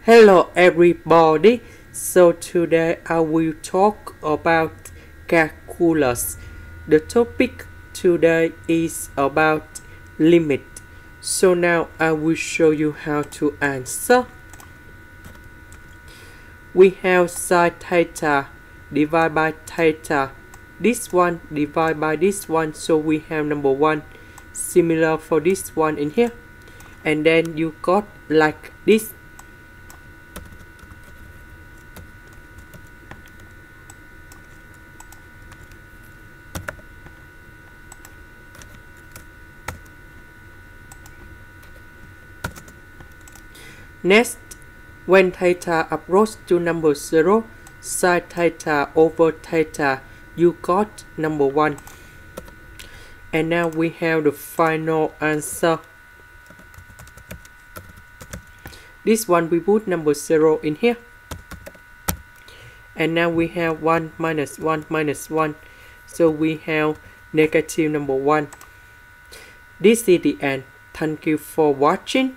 Hello everybody, so today I will talk about calculus. The topic today is about limit. So now I will show you how to answer. We have sine theta divided by theta. This one divided by this one, so we have number one. Similar for this one in here. And then you got like this. Next, when theta approaches to number 0, sine theta over theta, you got number 1. And now we have the final answer. This one we put number 0 in here. And now we have 1 minus 1 minus 1. So we have negative number 1. This is the end. Thank you for watching.